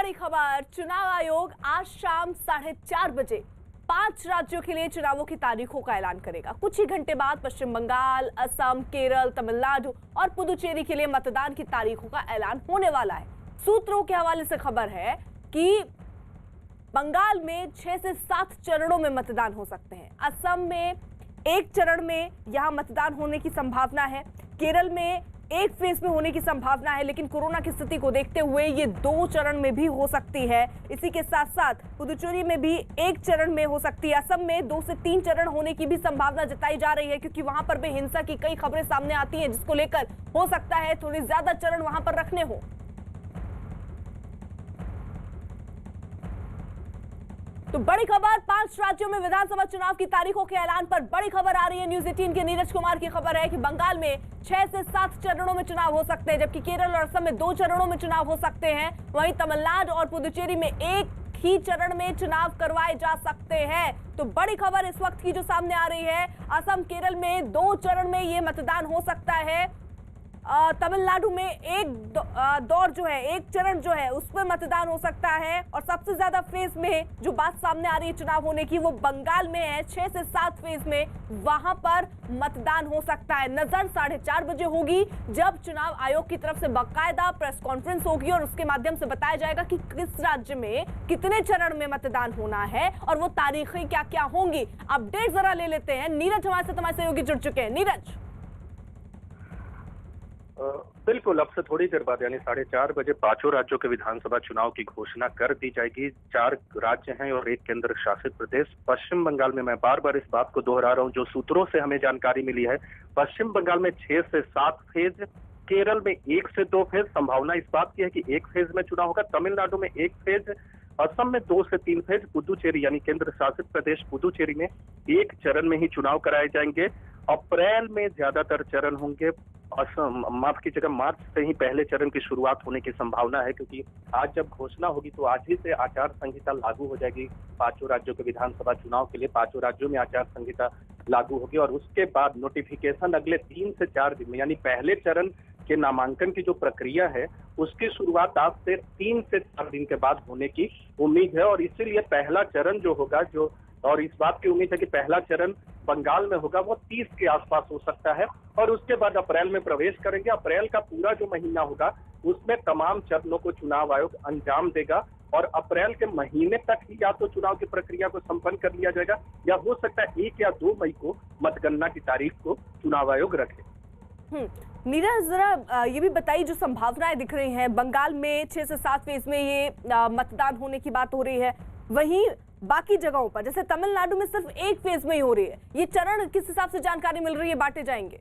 बड़ी खबर, चुनाव आयोग आज शाम 4:30 बजे 5 राज्यों के लिए चुनावों की तारीखों का ऐलान करेगा। कुछ ही घंटे बाद पश्चिम बंगाल, असम, केरल, तमिलनाडु और पुदुचेरी के लिए मतदान की तारीखों का ऐलान होने वाला है। सूत्रों के हवाले से खबर है कि बंगाल में 6 से 7 चरणों में मतदान हो सकते हैं। असम में 1 चरण में यहां मतदान होने की संभावना है। केरल में 1 फेज में होने की संभावना है, लेकिन कोरोना की स्थिति को देखते हुए ये 2 चरण में भी हो सकती है। इसी के साथ साथ पुदुचेरी में भी 1 चरण में हो सकती है। असम में 2 से 3 चरण होने की भी संभावना जताई जा रही है, क्योंकि वहां पर भी हिंसा की कई खबरें सामने आती हैं, जिसको लेकर हो सकता है थोड़ी ज्यादा चरण वहां पर रखने हो। तो बड़ी खबर, 5 राज्यों में विधानसभा चुनाव की तारीखों के ऐलान पर बड़ी खबर आ रही है। न्यूज 18 के नीरज कुमार की खबर है कि बंगाल में 6 से 7 चरणों में चुनाव हो सकते हैं, जबकि केरल और असम में 2 चरणों में चुनाव हो सकते हैं। वहीं तमिलनाडु और पुदुचेरी में 1 ही चरण में चुनाव करवाए जा सकते हैं। तो बड़ी खबर इस वक्त की जो सामने आ रही है, असम केरल में 2 चरण में ये मतदान हो सकता है। तमिलनाडु में 1 दौर जो है, 1 चरण जो है उसमें मतदान हो सकता है। और सबसे ज्यादा फेज में जो बात सामने आ रही है चुनाव होने की, वो बंगाल में है। 6 से 7 फेज में वहां पर मतदान हो सकता है। नजर 4:30 बजे होगी, जब चुनाव आयोग की तरफ से बाकायदा प्रेस कॉन्फ्रेंस होगी और उसके माध्यम से बताया जाएगा कि किस राज्य में कितने चरण में मतदान होना है और वो तारीखें क्या क्या होंगी। अपडेट जरा ले लेते हैं। नीरज हमारे साथ, हमारे सहयोगी जुड़ चुके हैं। नीरज, बिल्कुल, अब से थोड़ी देर बाद यानी 4:30 बजे 5 राज्यों के विधानसभा चुनाव की घोषणा कर दी जाएगी। 4 राज्य हैं और 1 केंद्र शासित प्रदेश। पश्चिम बंगाल में, मैं बार बार इस बात को दोहरा रहा हूं, जो सूत्रों से हमें जानकारी मिली है, पश्चिम बंगाल में 6 से 7 फेज, केरल में 1 से 2 फेज, संभावना इस बात की है कि 1 फेज में चुनाव होगा। तमिलनाडु में 1 फेज, असम में 2 से 3 फेज, पुदुचेरी यानी केंद्र शासित प्रदेश पुदुचेरी में 1 चरण में ही चुनाव कराए जाएंगे। अप्रैल में ज्यादातर चरण होंगे। असम, माफ कीजिएगा, मार्च से ही पहले चरण की शुरुआत होने की संभावना है, क्योंकि आज जब घोषणा होगी तो आज ही से आचार संहिता लागू हो जाएगी 5 राज्यों के विधानसभा चुनाव के लिए। 5 राज्यों में आचार संहिता लागू होगी और उसके बाद नोटिफिकेशन अगले 3 से 4 दिन में, यानी पहले चरण के नामांकन की जो प्रक्रिया है उसकी शुरुआत आज से 3 से 4 दिन के बाद होने की उम्मीद है। और इसीलिए पहला चरण जो होगा, जो और इस बात की उम्मीद है कि पहला चरण बंगाल में होगा, वो 30 के आसपास हो सकता है और उसके बाद अप्रैल में प्रवेश करेंगे। अप्रैल का पूरा जो महीना होगा उसमें तमाम चरणों को चुनाव आयोग अंजाम देगा और अप्रैल के महीने तक ही या तो चुनाव की प्रक्रिया को संपन्न कर लिया जाएगा, या हो सकता है 1 या 2 मई को मतगणना की तारीख को चुनाव आयोग रखे। नीरज, जरा ये भी बताइए, जो संभावनाएं दिख रही हैं, बंगाल में 6 से 7 फेज में ये मतदान होने की बात हो रही है, वहीं बाकी जगहों पर जैसे तमिलनाडु में सिर्फ 1 फेज में ही हो रही है। ये चरण किस हिसाब से जानकारी मिल रही है बांटे जाएंगे?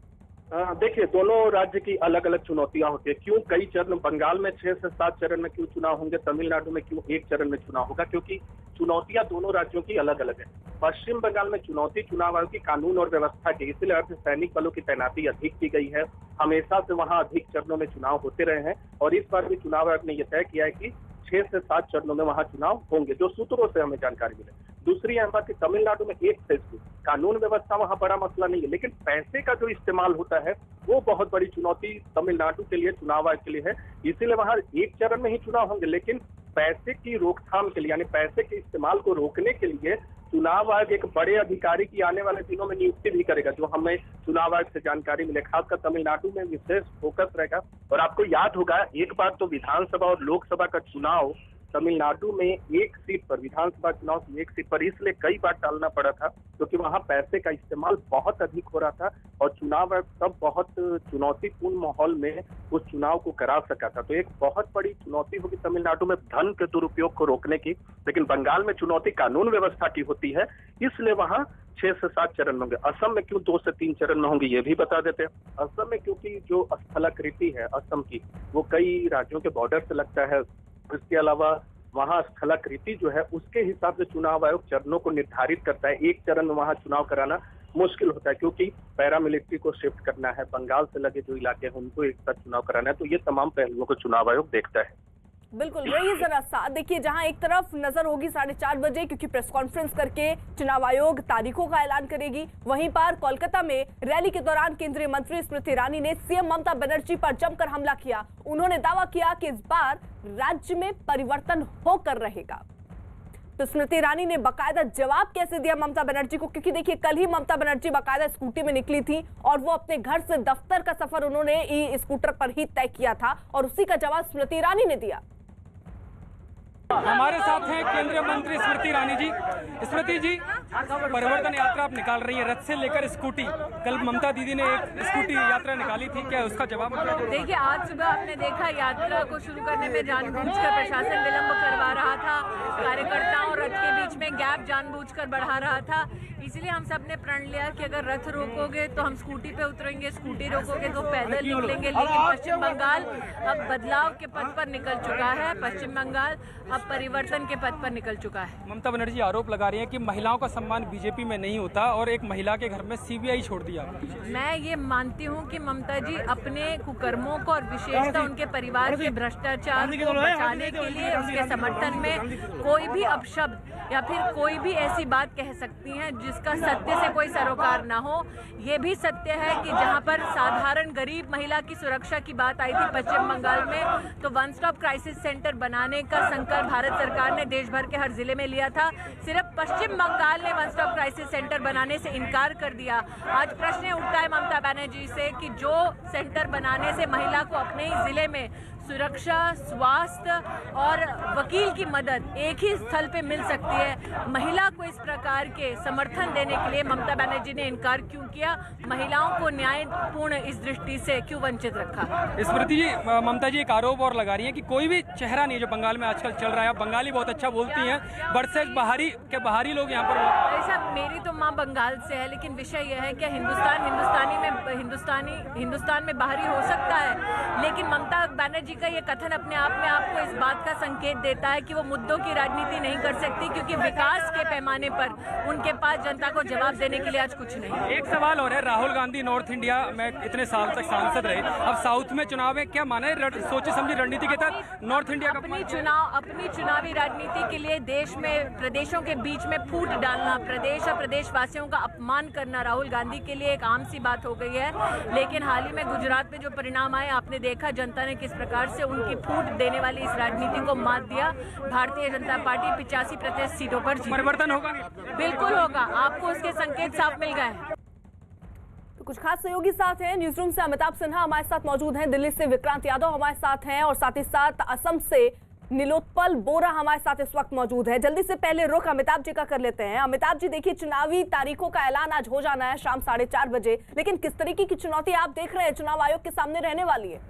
देखिए, दोनों राज्य की अलग अलग चुनौतियां होती है। क्यों कई चरण, बंगाल में 6 से 7 चरण में क्यों चुनाव होंगे, तमिलनाडु में क्यों 1 चरण में चुनाव होगा, क्योंकि चुनौतियां दोनों राज्यों की अलग अलग है। पश्चिम बंगाल में चुनौती चुनाव आयोग की कानून और व्यवस्था की, इसलिए अर्धसैनिक बलों की तैनाती अधिक की गई है। हमेशा से वहां अधिक चरणों में चुनाव होते रहे हैं और इस बार भी चुनाव आयोग ने यह तय किया है कि 6 से 7 चरणों में वहां चुनाव होंगे, जो सूत्रों से हमें जानकारी मिले। दूसरी अहम बात कि तमिलनाडु में 1 फेज की कानून व्यवस्था वहां बड़ा मसला नहीं है, लेकिन पैसे का जो इस्तेमाल होता है वो बहुत बड़ी चुनौती तमिलनाडु के लिए, चुनाव आयोग के लिए है। इसीलिए वहां 1 चरण में ही चुनाव होंगे, लेकिन पैसे की रोकथाम के लिए, यानी पैसे के इस्तेमाल को रोकने के लिए चुनाव आयोग एक बड़े अधिकारी की आने वाले दिनों में नियुक्ति भी करेगा, जो हमें चुनाव आयोग से जानकारी मिले। खासकर तमिलनाडु में विशेष फोकस रहेगा। और आपको याद होगा, एक बार तो विधानसभा और लोकसभा का चुनाव तमिलनाडु में 1 सीट पर, विधानसभा चुनाव की 1 सीट पर इसलिए कई बार टालना पड़ा था क्योंकि वहां पैसे का इस्तेमाल बहुत अधिक हो रहा था और चुनाव आयोग तब बहुत चुनौतीपूर्ण माहौल में उस चुनाव को करा सका था। तो एक बहुत बड़ी चुनौती होगी तमिलनाडु में धन के दुरुपयोग को रोकने की, लेकिन बंगाल में चुनौती कानून व्यवस्था की होती है, इसलिए वहां 6 से 7 चरण होंगे। असम में क्यों 2 से 3 चरण में होंगे, ये भी बता देते हैं। असम में क्योंकि जो स्थलाकृति है असम की, वो कई राज्यों के बॉर्डर से लगता है। इसके अलावा वहां स्थलाकृति जो है उसके हिसाब से चुनाव आयोग चरणों को निर्धारित करता है। 1 चरण में वहां चुनाव कराना मुश्किल होता है, क्योंकि पैरामिलिट्री को शिफ्ट करना है, बंगाल से लगे जो इलाके हैं उनको एक साथ चुनाव कराना है। तो ये तमाम पहलुओं को चुनाव आयोग देखता है। बिल्कुल, रहिए जरा साथ। देखिए, जहां एक तरफ नजर होगी 4:30 बजे, क्योंकि प्रेस कॉन्फ्रेंस करके चुनाव आयोग तारीखों का ऐलान करेगी, वहीं पर कोलकाता में रैली के दौरान केंद्रीय मंत्री स्मृति ईरानी ने सीएम ममता बनर्जी पर जमकर हमला किया। उन्होंने दावा किया कि इस बार राज्य में परिवर्तन होकर रहेगा। तो स्मृति ईरानी ने बाकायदा जवाब कैसे दिया ममता बनर्जी को, क्योंकि देखिए कल ही ममता बनर्जी बाकायदा स्कूटी में निकली थी और वो अपने घर से दफ्तर का सफर उन्होंने ई स्कूटर पर ही तय किया था, और उसी का जवाब स्मृति ईरानी ने दिया। हमारे साथ हैं केंद्रीय मंत्री स्मृति ईरानी जी। स्मृति जी, परिवर्तन यात्रा आप निकाल रही है रथ से लेकर स्कूटी। कल ममता दीदी ने एक स्कूटी यात्रा निकाली थी, क्या उसका जवाब? देखिए, आज सुबह आपने देखा यात्रा को शुरू करने में जानबूझकर प्रशासन विलंब करवा रहा था, कार्यकर्ताओं और रथ के बीच में गैप जानबूझकर बढ़ा रहा था। इसलिए हम सब ने प्रण लिया कि अगर रथ रोकोगे तो हम स्कूटी पे उतरेंगे, स्कूटी रोकोगे तो पैदल निकलेंगे। लेकिन पश्चिम बंगाल अब बदलाव के पथ पर निकल चुका है, पश्चिम बंगाल अब परिवर्तन के पथ पर निकल चुका है। ममता बनर्जी आरोप लगा रही है कि महिलाओं का सम्मान बीजेपी में नहीं होता और एक महिला के घर में सीबीआई छोड़ दिया। मैं ये मानती हूँ कि ममता जी अपने कुकर्मों को और विशेषतः उनके परिवार के भ्रष्टाचार को बचाने के लिए उसके समर्थन में कोई भी अपशब्द या फिर कोई भी ऐसी बात कह सकती हैं जिसका सत्य से कोई सरोकार ना हो। ये भी सत्य है कि जहां पर साधारण गरीब महिला की सुरक्षा की बात आई थी पश्चिम बंगाल में, तो वन स्टॉप क्राइसिस सेंटर बनाने का संकल्प भारत सरकार ने देश भर के हर जिले में लिया था। सिर्फ पश्चिम बंगाल ने वन स्टॉप क्राइसिस सेंटर बनाने से इनकार कर दिया। आज प्रश्न उठता है ममता बनर्जी से कि जो सेंटर बनाने से महिला को अपने ही जिले में सुरक्षा, स्वास्थ्य और वकील की मदद एक ही स्थल पे मिल सकती है, महिला को इस प्रकार के समर्थन देने के लिए ममता बनर्जी ने इनकार क्यों किया? महिलाओं को न्यायपूर्ण इस दृष्टि से क्यों वंचित रखा? स्मृति जी, ममता जी एक आरोप और लगा रही है कि कोई भी चेहरा नहीं जो बंगाल में आजकल चल रहा है। बंगाली बहुत अच्छा बोलती हैं, वर्सेज बाहरी लोग यहाँ पर। ऐसा मेरी तो माँ बंगाल से है, लेकिन विषय यह है कि हिंदुस्तान में बाहरी हो सकता है, लेकिन ममता बनर्जी का ये कथन अपने आप में आपको इस बात का संकेत देता है कि वो मुद्दों की राजनीति नहीं कर सकती, क्योंकि विकास के पैमाने पर उनके पास जनता को जवाब देने के लिए आज कुछ नहीं। एक सवाल और है, राहुल गांधी नॉर्थ इंडिया में इतने साल तक सांसद रहे, अब साउथ में चुनाव है, क्या माने सोची समझी रणनीति के तहत नॉर्थ इंडिया का अपनी चुनावी राजनीति के लिए देश में प्रदेशों के बीच में फूट डालना, प्रदेश और प्रदेशवासियों का अपमान करना राहुल गांधी के लिए एक आम सी बात हो गई है। लेकिन हाल ही में गुजरात में जो परिणाम आए, आपने देखा जनता ने किस प्रकार से उनकी फूट देने वाली इस राजनीति को मात दिया। भारतीय जनता पार्टी 85% सीटों पर जीती। परिवर्तन होगा? बिल्कुल होगा, आपको उसके संकेत साफ मिल गए। तो कुछ खास सहयोगी साथ हैं, न्यूज रूम से अमिताभ सिन्हा हमारे साथ मौजूद हैं, दिल्ली से विक्रांत यादव हमारे साथ हैं, और साथ ही साथ असम से नीलोत्पल बोरा हमारे साथ इस वक्त मौजूद है। जल्दी से पहले रुख अमिताभ जी का कर लेते हैं। अमिताभ जी, देखिए चुनावी तारीखों का ऐलान आज हो जाना है शाम 4:30 बजे, लेकिन किस तरीके की चुनौती आप देख रहे हैं चुनाव आयोग के सामने रहने वाली है?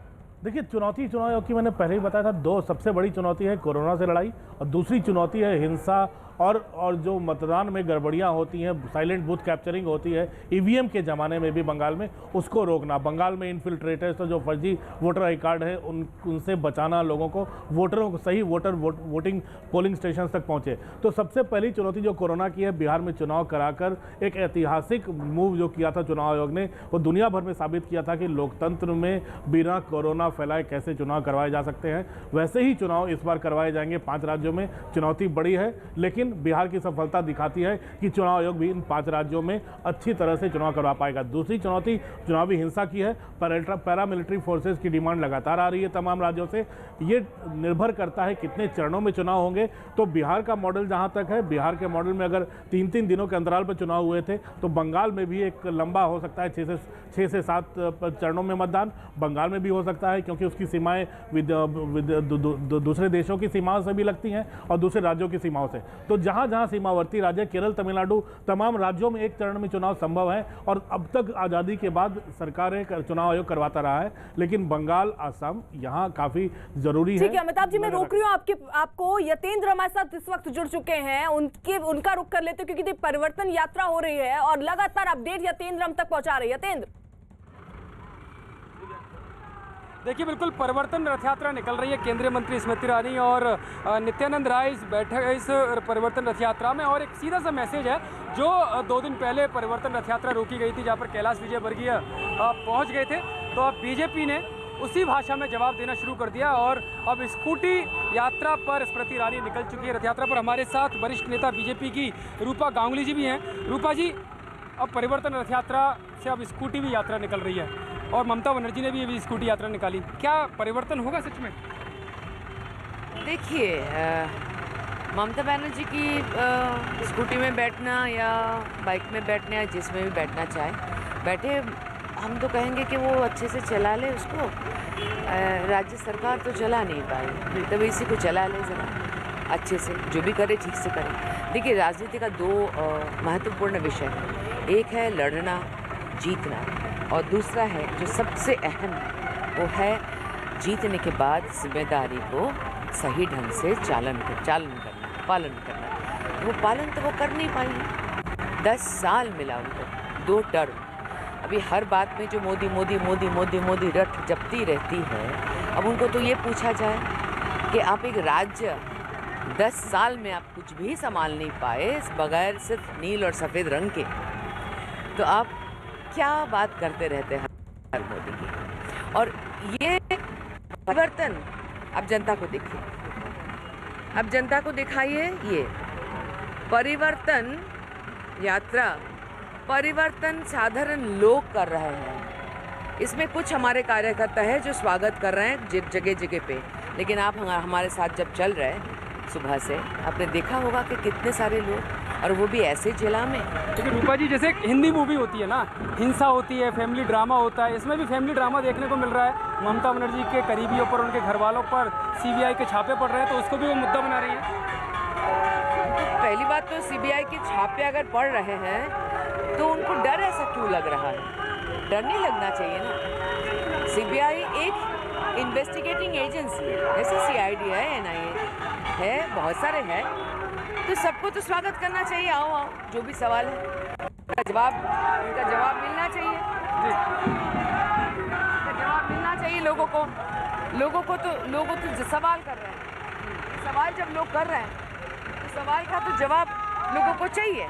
देखिए, चुनाव आयोग की मैंने पहले ही बताया था, दो सबसे बड़ी चुनौती है कोरोना से लड़ाई, और दूसरी चुनौती है हिंसा और जो मतदान में गड़बड़ियां होती हैं, साइलेंट बूथ कैप्चरिंग होती है ईवीएम के ज़माने में भी बंगाल में, उसको रोकना। बंगाल में इन्फिल्ट्रेटर्स, तो जो फर्जी वोटर आई कार्ड है उनसे बचाना, लोगों को वोटरों को सही वोटिंग पोलिंग स्टेशन तक पहुँचे। तो सबसे पहली चुनौती जो कोरोना की है, बिहार में चुनाव कराकर एक ऐतिहासिक मूव जो किया था चुनाव आयोग ने, वो दुनिया भर में साबित किया था कि लोकतंत्र में बिना कोरोना फैलाए कैसे चुनाव करवाए जा सकते हैं। वैसे ही चुनाव इस बार करवाए जाएंगे 5 राज्यों में। चुनौती बड़ी है, लेकिन बिहार की सफलता दिखाती है कि चुनाव आयोग भी इन 5 राज्यों में अच्छी तरह से चुनाव करवा पाएगा। दूसरी चुनौती चुनावी हिंसा की है। पैरामिलिट्री फोर्सेस की डिमांड लगातार आ रही है तमाम राज्यों से। ये निर्भर करता है कितने चरणों में चुनाव होंगे। तो बिहार का मॉडल जहां तक है, बिहार के मॉडल में अगर 3-3 दिनों के अंतराल पर चुनाव हुए थे, तो बंगाल में भी एक लंबा हो सकता है, 6 से 7 चरणों में मतदान बंगाल में भी हो सकता है, क्योंकि उसकी सीमाएं दूसरे देशों की सीमाओं से भी लगती हैं और दूसरे राज्यों की सीमाओं से। तो जहां जहां सीमावर्ती राज्य, केरल, तमिलनाडु, तमाम राज्यों में एक चरण में चुनाव संभव है, और अब तक आज़ादी के बाद सरकारें चुनाव आयोग करवाता रहा है, लेकिन बंगाल, असम यहाँ काफी जरूरी है। ठीक है अमिताभ जी, मैं रोक रही हूँ आपको। यतेंद्र हमारे साथ इस वक्त जुड़ चुके हैं, उनका रुख कर लेते, क्योंकि परिवर्तन यात्रा हो रही है और लगातार अपडेट यतेंद्र हम तक पहुंचा रहे हैं। यतेंद्र, देखिए बिल्कुल परिवर्तन रथ यात्रा निकल रही है। केंद्रीय मंत्री स्मृति ईरानी और नित्यानंद राय इस परिवर्तन रथ यात्रा में, और एक सीधा सा मैसेज है जो 2 दिन पहले परिवर्तन रथ यात्रा रोकी गई थी, जहां पर कैलाश विजयवर्गीय पहुंच गए थे। तो अब बीजेपी ने उसी भाषा में जवाब देना शुरू कर दिया और अब स्कूटी यात्रा पर स्मृति ईरानी निकल चुकी है। रथ यात्रा पर हमारे साथ वरिष्ठ नेता बीजेपी की रूपा गांगुली जी भी हैं। रूपा जी, अब परिवर्तन रथ यात्रा से अब स्कूटी भी यात्रा निकल रही है और ममता बनर्जी ने भी अभी स्कूटी यात्रा निकाली, क्या परिवर्तन होगा सच में? देखिए, ममता बनर्जी की स्कूटी में बैठना या बाइक में बैठना या जिसमें भी बैठना चाहे बैठे, हम तो कहेंगे कि वो अच्छे से चला ले उसको। राज्य सरकार तो चला नहीं पाई, तब इसी को चला ले ज़रा अच्छे से, जो भी करे ठीक से करे। देखिए, राजनीति का दो महत्वपूर्ण विषय है, एक है लड़ना जीतना और दूसरा है जो सबसे अहम है, वो है जीतने के बाद जिम्मेदारी को सही ढंग से पालन करना। वो पालन तो वो कर नहीं पाई है। 10 साल मिला उनको, 2 टर्म। अभी हर बात में जो मोदी मोदी मोदी मोदी मोदी रट जपती रहती है, अब उनको तो ये पूछा जाए कि आप एक राज्य 10 साल में आप कुछ भी संभाल नहीं पाए बगैर सिर्फ नील और सफ़ेद रंग के, तो आप क्या बात करते रहते हैं हर मोदी की। और ये परिवर्तन अब जनता को देखिए, अब जनता को दिखाइए। ये परिवर्तन यात्रा, परिवर्तन साधारण लोग कर रहे हैं। इसमें कुछ हमारे कार्यकर्ता है जो स्वागत कर रहे हैं जगह जगह पे, लेकिन आप हमारे साथ जब चल रहे हैं सुबह से, आपने देखा होगा कि कितने सारे लोग, और वो भी ऐसे जिला में। लेकिन रूपा जी, जैसे हिंदी मूवी होती है ना, हिंसा होती है, फैमिली ड्रामा होता है, इसमें भी फैमिली ड्रामा देखने को मिल रहा है। ममता बनर्जी के करीबियों पर, उनके घर वालों पर सीबीआई के छापे पड़ रहे हैं, तो उसको भी वो मुद्दा बना रही है। तो पहली बात तो सीबीआई के छापे अगर पड़ रहे हैं तो उनको डर ऐसा क्यों लग रहा है? डर नहीं लगना चाहिए ना। सीबीआई एक इन्वेस्टिगेटिंग एजेंसी है, जैसे सीआईडी है, एनआईए है, बहुत सारे हैं, तो सबको तो स्वागत करना चाहिए। आओ जो भी सवाल है उनका जवाब मिलना चाहिए। उनका जवाब मिलना चाहिए लोगों को तो सवाल कर रहे हैं। सवाल जब लोग कर रहे हैं तो सवाल का तो जवाब लोगों को चाहिए।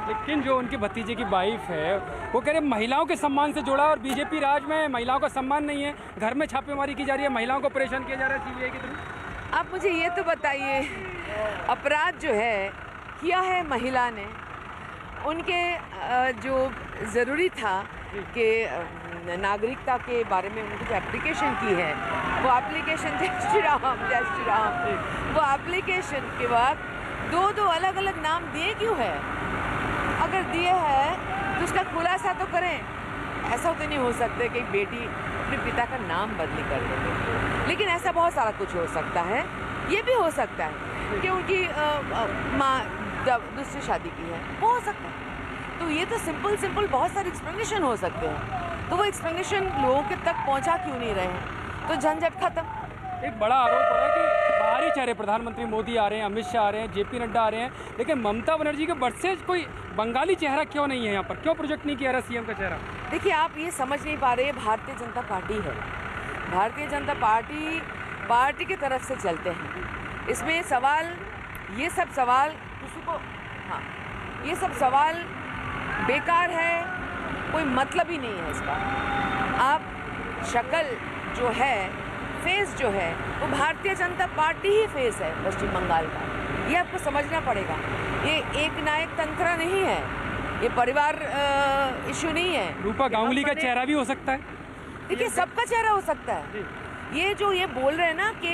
लेकिन जो उनके भतीजे की वाइफ है वो कह रहे महिलाओं के सम्मान से जुड़ा, और बीजेपी राज में महिलाओं का सम्मान नहीं है, घर में छापेमारी की जा रही है, महिलाओं को परेशान किया जा रहा है सीबीआई की तरफ। आप मुझे ये तो बताइए, अपराध जो है किया है महिला ने, उनके जो ज़रूरी था कि नागरिकता के बारे में उन्होंने जो एप्लीकेशन की है, वो एप्लीकेशन जय श्री राम, वो एप्लीकेशन के बाद 2 अलग अलग नाम दिए क्यों है? अगर दिए हैं तो उसका खुलासा तो करें। ऐसा तो नहीं हो सकता कि बेटी अपने पिता का नाम बदली कर देगी, लेकिन ऐसा बहुत सारा कुछ हो सकता है। ये भी हो सकता है कि उनकी माँ दूसरी शादी की है, वो हो सकता है। तो ये तो सिंपल बहुत सारे एक्सप्लेनेशन हो सकते हैं, तो वो एक्सप्लेनेशन लोगों के तक पहुंचा क्यों नहीं रहे हैं? तो झंझट खत्म। एक बड़ा आरोप हो रहा है कि बाहरी चेहरे, प्रधानमंत्री मोदी आ रहे हैं, अमित शाह आ रहे हैं, जेपी नड्डा आ रहे हैं, लेकिन ममता बनर्जी के वर्सेज कोई बंगाली चेहरा क्यों नहीं है यहाँ पर? क्यों प्रोजेक्ट नहीं किया रहा सीएम का चेहरा? देखिए, आप ये समझ नहीं पा रहे, भारतीय जनता पार्टी है, भारतीय जनता पार्टी की तरफ से चलते हैं। इसमें सवाल, ये सब सवाल किसी को, हाँ, ये सब सवाल बेकार है, कोई मतलब ही नहीं है इसका। आप शक्ल जो है, फेस जो है, वो भारतीय जनता पार्टी ही फेस है पश्चिम बंगाल का, ये आपको समझना पड़ेगा। ये एक नायक तंत्र नहीं है, ये परिवार इशू नहीं है। रूपा गांगुली का चेहरा भी हो सकता है। देखिए, सबका चेहरा हो सकता है। ये जो ये बोल रहे हैं ना कि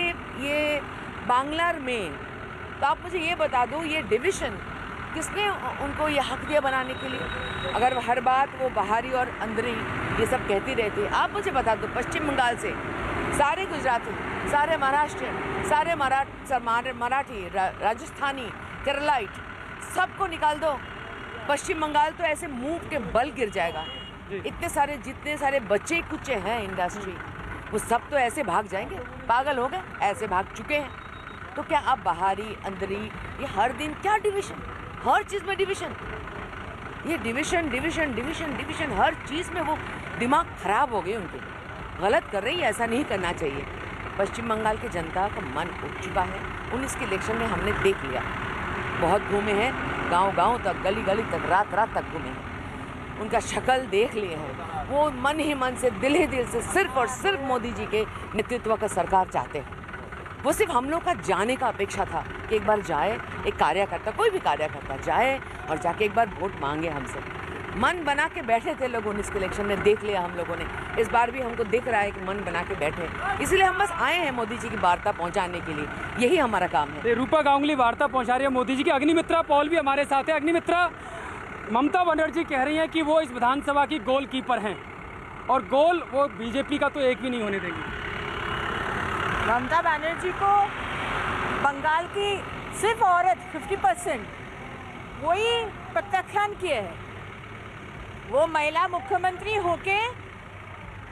ये बांग्लार में, तो आप मुझे ये बता दो, ये डिविजन किसने उनको ये हक दिया बनाने के लिए? अगर हर बात वो बाहरी और अंदरी ये सब कहती रहती है, आप मुझे बता दो, पश्चिम बंगाल से सारे गुजराती, सारे महाराष्ट्रियन, सारे मराठी, राजस्थानी, केरलाइट, सबको निकाल दो, पश्चिम बंगाल तो ऐसे मुंह के बल गिर जाएगा। इतने सारे, जितने सारे बच्चे कुचे हैं इंडस्ट्री, वो सब तो ऐसे भाग जाएंगे, पागल हो गए, ऐसे भाग चुके हैं। तो क्या आप बाहरी अंदरी, ये हर दिन क्या डिवीजन, हर चीज़ में डिवीजन, ये डिवीजन हर चीज़ में, वो दिमाग खराब हो गए उनके, गलत कर रही है, ऐसा नहीं करना चाहिए। पश्चिम बंगाल की जनता का मन उठ चुका है। 19 के इलेक्शन में हमने देख लिया, बहुत घूमे हैं, गांव तक, गली तक, रात तक घूमे हैं। उनका शक्ल देख लिए हैं। वो मन ही मन से, दिल ही दिल से सिर्फ और सिर्फ मोदी जी के नेतृत्व का सरकार चाहते हैं। वो सिर्फ हम लोग का जाने का अपेक्षा था कि एक बार जाए, एक कार्यकर्ता, कोई भी कार्यकर्ता जाए और जाके एक बार वोट मांगे हमसे। मन बना के बैठे थे लोग 19 के इलेक्शन में, देख लिया हम लोगों ने। इस बार भी हमको दिख रहा है कि मन बना के बैठे, इसलिए हम बस आए हैं मोदी जी की वार्ता पहुंचाने के लिए। यही हमारा काम है। रूपा गांगुली वार्ता पहुंचा रही है मोदी जी की। अग्निमित्रा पॉल भी हमारे साथ है। अग्निमित्रा, ममता बनर्जी कह रही हैं कि वो इस विधानसभा की गोल कीपर हैं और गोल वो बीजेपी का तो एक भी नहीं होने देंगी। ममता बनर्जी को बंगाल की सिर्फ औरत 50% वही प्रत्याख्यान किए है। वो महिला मुख्यमंत्री होके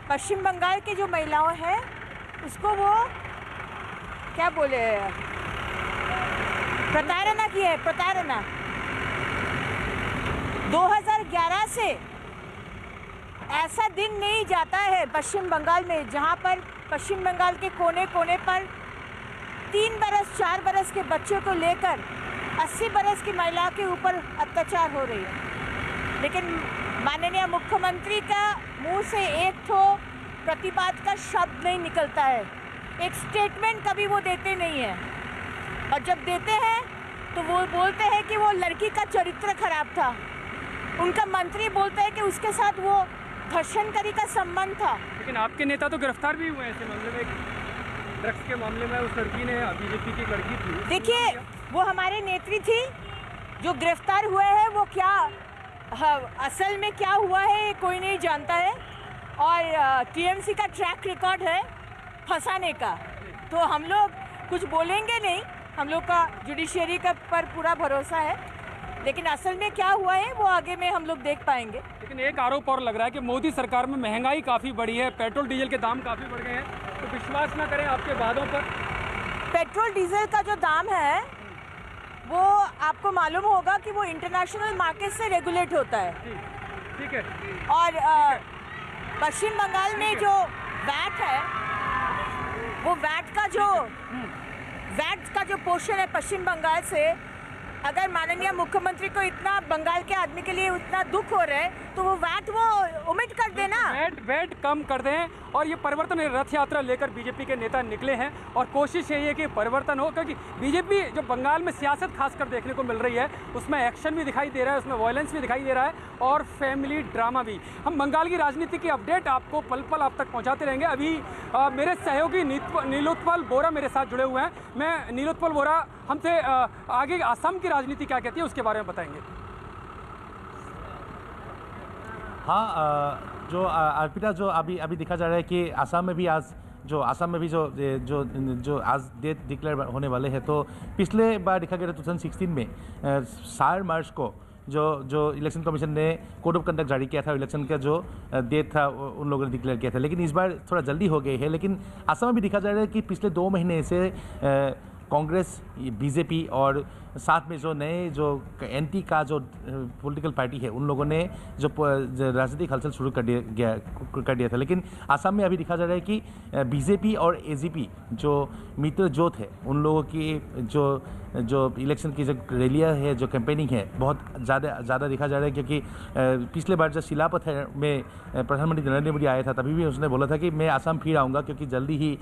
पश्चिम बंगाल की जो महिलाओं हैं उसको वो क्या बोले, प्रताड़ना की है, प्रताड़ना। 2011 से ऐसा दिन नहीं जाता है पश्चिम बंगाल में जहां पर पश्चिम बंगाल के कोने कोने पर 3 बरस 4 बरस के बच्चों को लेकर 80 बरस की महिला के ऊपर अत्याचार हो रही है। लेकिन माननीय मुख्यमंत्री का मुंह से एक तो प्रतिवाद का शब्द नहीं निकलता है, एक स्टेटमेंट कभी वो देते नहीं है। और जब देते हैं तो वो बोलते हैं कि वो लड़की का चरित्र खराब था। उनका मंत्री बोलता है कि उसके साथ वो धर्षणकारी का संबंध था। लेकिन आपके नेता तो गिरफ्तार भी हुए हैं ऐसे मामले में, ड्रग्स के मामले में। उस लड़की ने, बीजेपी की लड़की थी, देखिए वो हमारे नेत्री थी। जो गिरफ्तार हुए हैं वो क्या असल में क्या हुआ है कोई नहीं जानता है। और टीएमसी का ट्रैक रिकॉर्ड है फंसाने का, तो हम लोग कुछ बोलेंगे नहीं। हम लोग का जुडिशियरी का पर पूरा भरोसा है, लेकिन असल में क्या हुआ है वो आगे में हम लोग देख पाएंगे। लेकिन एक आरोप और लग रहा है कि मोदी सरकार में महंगाई काफ़ी बढ़ी है, पेट्रोल डीजल के दाम काफ़ी बढ़ गए हैं, तो विश्वास ना करें आपके वादों पर। पेट्रोल डीजल का जो दाम है वो आपको मालूम होगा कि वो इंटरनेशनल मार्केट से रेगुलेट होता है। ठीक है। और पश्चिम बंगाल में जो वैट है, वो वैट का जो पोर्शन है पश्चिम बंगाल से, अगर माननीय मुख्यमंत्री को इतना बंगाल के आदमी के लिए उतना दुख हो रहा है तो वो वैट वो ओमिट कर देना, वैट कम कर दें। और ये परिवर्तन रथ यात्रा लेकर बीजेपी के नेता निकले हैं और कोशिश यही है कि परिवर्तन हो, क्योंकि बीजेपी जो बंगाल में सियासत खासकर देखने को मिल रही है उसमें एक्शन भी दिखाई दे रहा है, उसमें वायलेंस भी दिखाई दे रहा है और फैमिली ड्रामा भी। हम बंगाल की राजनीति की अपडेट आपको पल पल आप तक पहुँचाते रहेंगे। अभी मेरे सहयोगी नीलोत्पल बोरा मेरे साथ जुड़े हुए हैं। मैं नीलोत्पल बोरा हमसे आगे असम की राजनीति क्या कहती है उसके बारे में बताएंगे। हाँ, जो अर्पिता, जो अभी देखा जा रहा है कि असम में भी आज जो आज डेट डिक्लेयर होने वाले हैं, तो पिछले बार देखा गया 2016 में 4 मार्च को जो इलेक्शन कमीशन ने कोड ऑफ कंडक्ट जारी किया था, इलेक्शन का जो डेट था उन लोगों ने डिक्लेयर किया था। लेकिन इस बार थोड़ा जल्दी हो गई है। लेकिन असम में भी देखा जा रहा है कि पिछले 2 महीने से कांग्रेस, बीजेपी और साथ में जो नए जो एंटी का जो पॉलिटिकल पार्टी है उन लोगों ने जो राजनीतिक हलचल शुरू कर दिया था। लेकिन असम में अभी दिखा जा रहा है कि बीजेपी और एजीपी जो मित्र जोत है उन लोगों की जो इलेक्शन की जो रैलियाँ है, जो कैंपेनिंग है, बहुत ज़्यादा दिखा जा रहा है। क्योंकि पिछले बार जब शिलापत में प्रधानमंत्री नरेंद्र मोदी आया था तभी भी उसने बोला था कि मैं असम फिर आऊँगा, क्योंकि जल्दी ही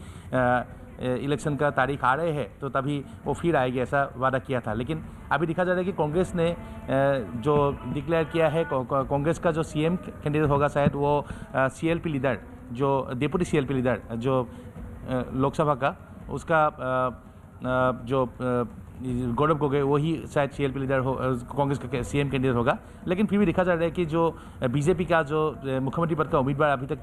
इलेक्शन का तारीख आ रहे हैं तो तभी वो फिर आएगी, ऐसा वादा किया था। लेकिन अभी दिखा जा रहा है कि कांग्रेस ने जो डिक्लेयर किया है, कांग्रेस का जो सीएम कैंडिडेट होगा शायद वो सीएलपी लीडर, जो डिप्टी सीएलपी लीडर जो लोकसभा का, उसका जो गौरव गोगोई वही शायद सीएलपी लीडर हो, कांग्रेस का सीएम कैंडिडेट होगा। लेकिन फिर भी देखा जा रहा है कि जो बीजेपी का जो मुख्यमंत्री पद का उम्मीदवार अभी तक